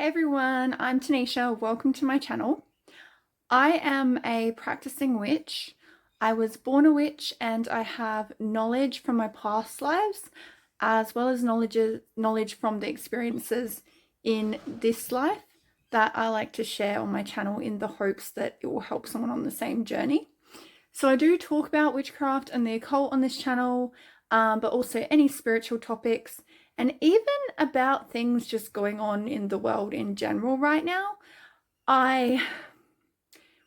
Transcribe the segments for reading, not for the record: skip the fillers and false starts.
Hey everyone, I'm Tanisha. Welcome to my channel. I am a practicing witch. I was born a witch and I have knowledge from my past lives as well as knowledge from the experiences in this life that I like to share on my channel in the hopes that it will help someone on the same journey. So I do talk about witchcraft and the occult on this channel, but also any spiritual topics and even about things just going on in the world in general right now. I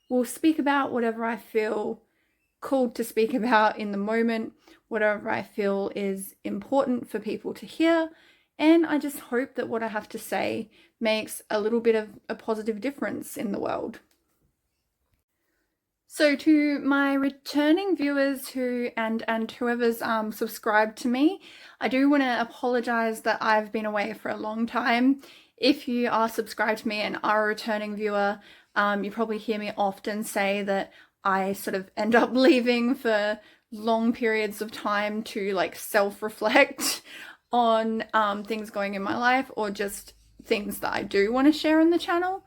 will speak about whatever I feel called to speak about in the moment, whatever I feel is important for people to hear, and I just hope that what I have to say makes a little bit of a positive difference in the world. So to my returning viewers and whoever's subscribed to me, I do want to apologize that I've been away for a long time. If you are subscribed to me and are a returning viewer, you probably hear me often say that I sort of end up leaving for long periods of time to like self-reflect on things going in my life or just things that I do want to share on the channel.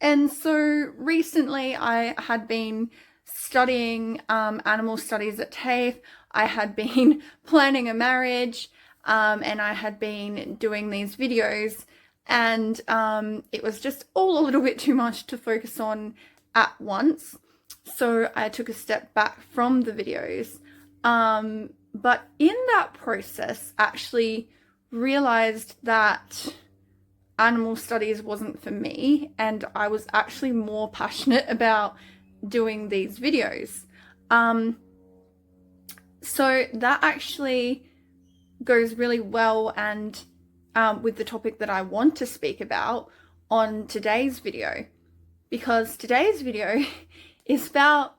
And so recently I had been studying animal studies at TAFE. I had been planning a marriage and I had been doing these videos, and it was just all a little bit too much to focus on at once. So I took a step back from the videos. But in that process, actually realized that animal studies wasn't for me, and I was actually more passionate about doing these videos. So that actually goes really well and with the topic that I want to speak about on today's video, because today's video is about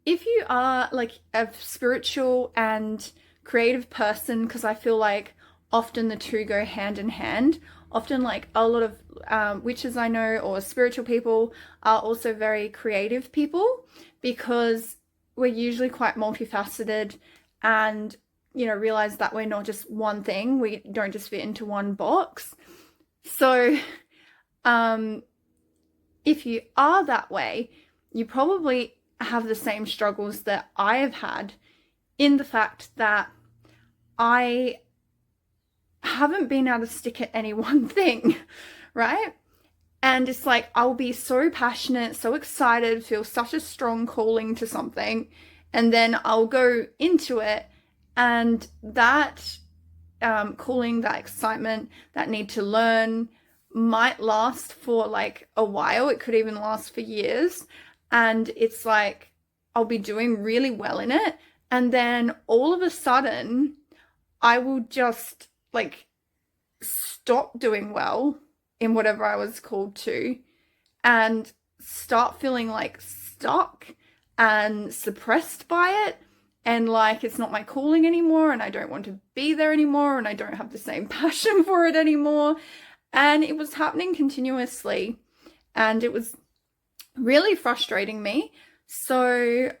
if you are like a spiritual and creative person, because I feel like often the two go hand in hand. Often like a lot of witches I know or spiritual people are also very creative people, because we're usually quite multifaceted and, you know, realize that we're not just one thing. We don't just fit into one box. So if you are that way, you probably have the same struggles that I have had, in the fact that I haven't been able to stick at any one thing, right? And it's like I'll be so passionate, so excited, feel such a strong calling to something, and then I'll go into it, and that calling, that excitement, that need to learn might last for like a while. It could even last for years, and it's like I'll be doing really well in it, and then all of a sudden I will just like stop doing well in whatever I was called to and start feeling like stuck and suppressed by it, and like it's not my calling anymore and I don't want to be there anymore and I don't have the same passion for it anymore. And it was happening continuously and it was really frustrating me. So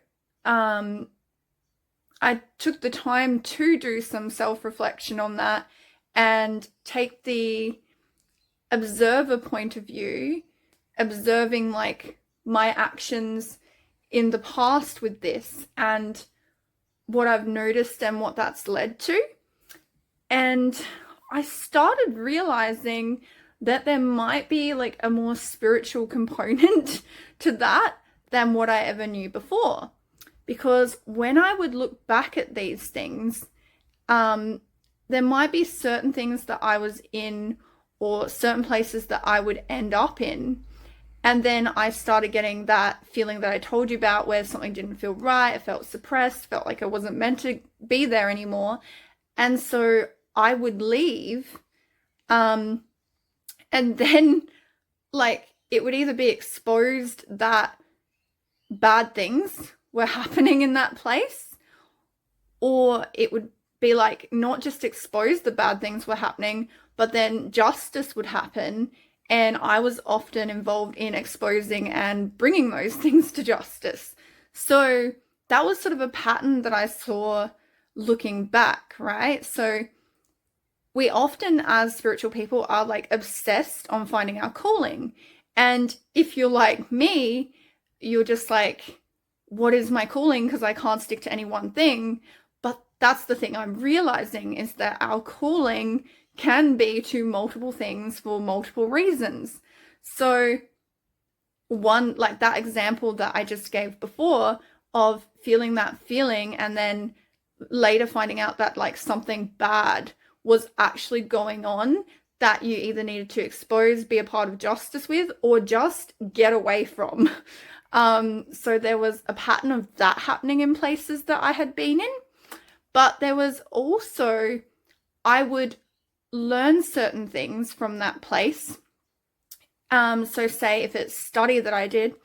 I took the time to do some self-reflection on that and take the observer point of view, observing like my actions in the past with this and what I've noticed and what that's led to. And I started realizing that there might be like a more spiritual component to that than what I ever knew before. Because when I would look back at these things, there might be certain things that I was in or certain places that I would end up in. And then I started getting that feeling that I told you about, where something didn't feel right. I felt suppressed, felt like I wasn't meant to be there anymore. And so I would leave. And then like it would either be exposed that bad things were happening in that place, or it would be like not just exposed the bad things were happening, but then justice would happen, and I was often involved in exposing and bringing those things to justice. So that was sort of a pattern that I saw looking back, right? So we often as spiritual people are like obsessed on finding our calling. And if you're like me, you're just like, what is my calling? Because I can't stick to any one thing. But that's the thing I'm realizing, is that our calling can be to multiple things for multiple reasons. So one, like that example that I just gave before of feeling that feeling and then later finding out that like something bad was actually going on that you either needed to expose, be a part of justice with, or just get away from. So there was a pattern of that happening in places that I had been in. But there was also, I would learn certain things from that place. So say if it's study that I did,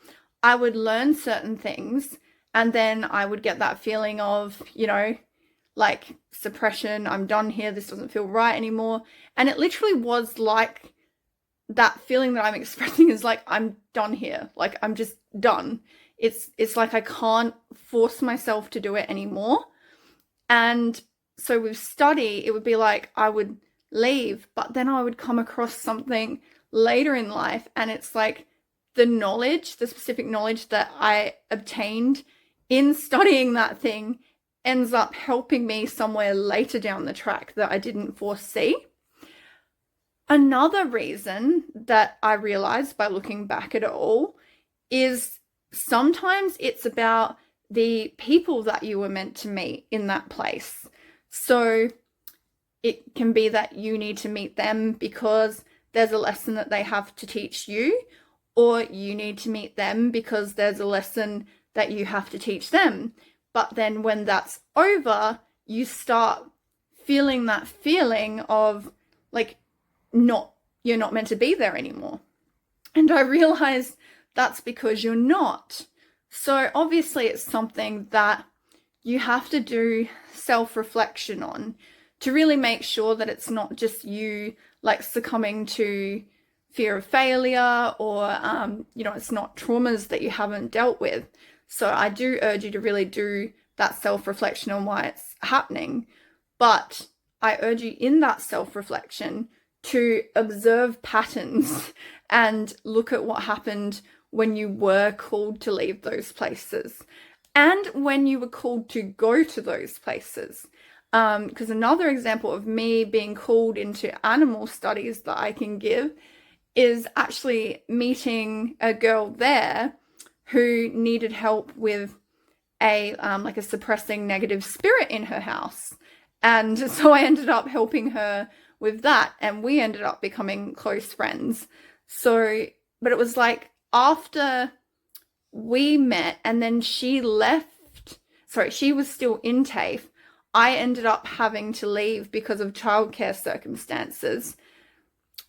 I would learn certain things and then I would get that feeling of, like suppression. I'm done here. This doesn't feel right anymore. And it literally was like that feeling that I'm expressing is like, I'm done here. Like I'm just done. It's like I can't force myself to do it anymore. And so with study, it would be like I would leave, but then I would come across something later in life. And it's like the knowledge, the specific knowledge that I obtained in studying that thing ends up helping me somewhere later down the track that I didn't foresee. Another reason that I realized by looking back at it all is sometimes it's about the people that you were meant to meet in that place. So it can be that you need to meet them because there's a lesson that they have to teach you, or you need to meet them because there's a lesson that you have to teach them. But then when that's over, you start feeling that feeling of like you're not meant to be there anymore. And I realized that's because you're not. So obviously it's something that you have to do self-reflection on to really make sure that it's not just you like succumbing to fear of failure or, it's not traumas that you haven't dealt with. So I do urge you to really do that self-reflection on why it's happening. But I urge you in that self-reflection to observe patterns and look at what happened when you were called to leave those places and when you were called to go to those places. Because another example of me being called into animal studies that I can give is actually meeting a girl there who needed help with a suppressing negative spirit in her house. And so I ended up helping her with that, and we ended up becoming close friends. So, but it was like after we met and then she left, she was still in TAFE, I ended up having to leave because of childcare circumstances.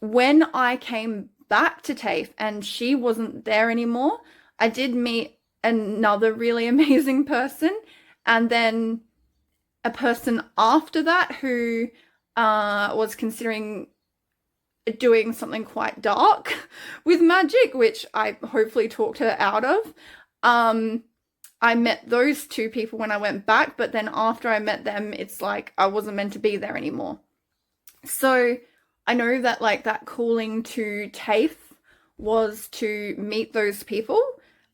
When I came back to TAFE and she wasn't there anymore, I did meet another really amazing person, and then a person after that who was considering doing something quite dark with magic, which I hopefully talked her out of. I met those two people when I went back, but then after I met them, it's like I wasn't meant to be there anymore. So I know that like that calling to TAFE was to meet those people,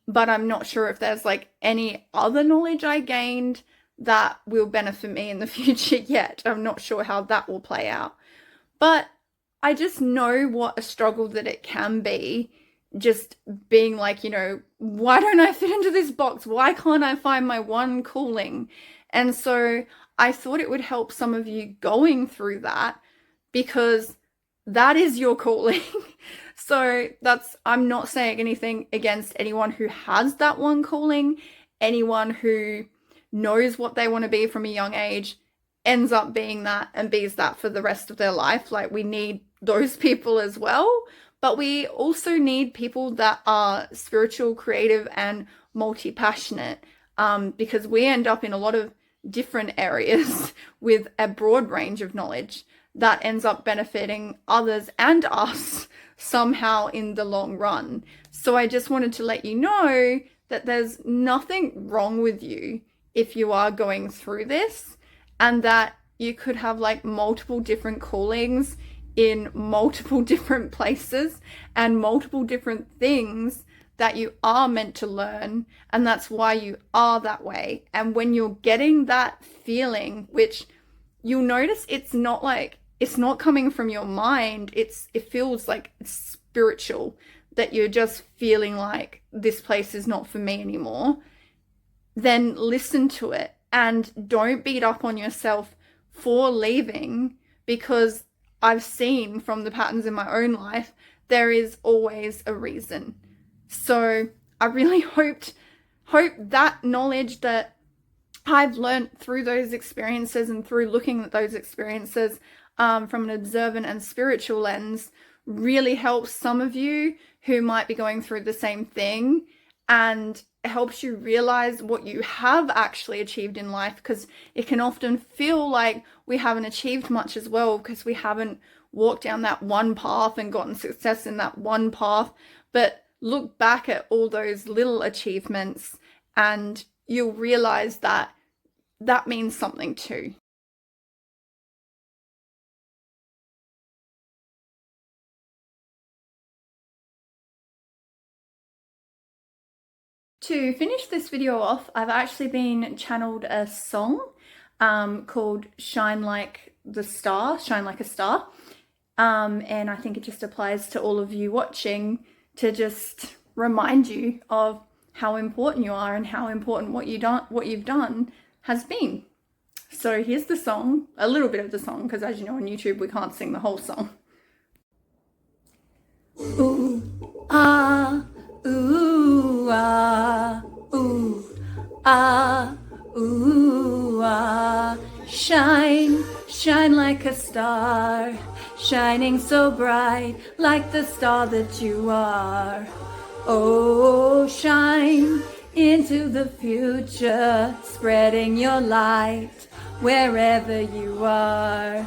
but I'm not sure if there's like any other knowledge I gained that will benefit me in the future yet. I'm not sure how that will play out. But I just know what a struggle that it can be, just being like, why don't I fit into this box? Why can't I find my one calling? And so I thought it would help some of you going through that, because that is your calling. So I'm not saying anything against anyone who has that one calling. Anyone who knows what they want to be from a young age ends up being that and bees that for the rest of their life. Like, we need those people as well, but we also need people that are spiritual, creative, and multi-passionate, because we end up in a lot of different areas with a broad range of knowledge that ends up benefiting others and us somehow in the long run. So I just wanted to let you know that there's nothing wrong with you if you are going through this, and that, you could have like multiple different callings in multiple different places and multiple different things that you are meant to learn, and that's why you are that way. And when you're getting that feeling, which you'll notice it's not coming from your mind, it feels like it's spiritual, that you're just feeling like this place is not for me anymore, then listen to it and don't beat up on yourself for leaving, because I've seen from the patterns in my own life, there is always a reason. So I really hope that knowledge that I've learned through those experiences and through looking at those experiences from an observant and spiritual lens really helps some of you who might be going through the same thing, and helps you realize what you have actually achieved in life, because it can often feel like we haven't achieved much as well because we haven't walked down that one path and gotten success in that one path. But look back at all those little achievements and you'll realize that that means something too. To finish this video off, I've actually been channeled a song called Shine Like a Star. And I think it just applies to all of you watching, to just remind you of how important you are and how important what you've done has been. So here's the song, a little bit of the song, because as you know on YouTube we can't sing the whole song. Ooh, ah, ooh, ah, ooh, ah, ooh, ah. Shine, shine like a star, shining so bright like the star that you are. Oh, shine into the future, spreading your light wherever you are.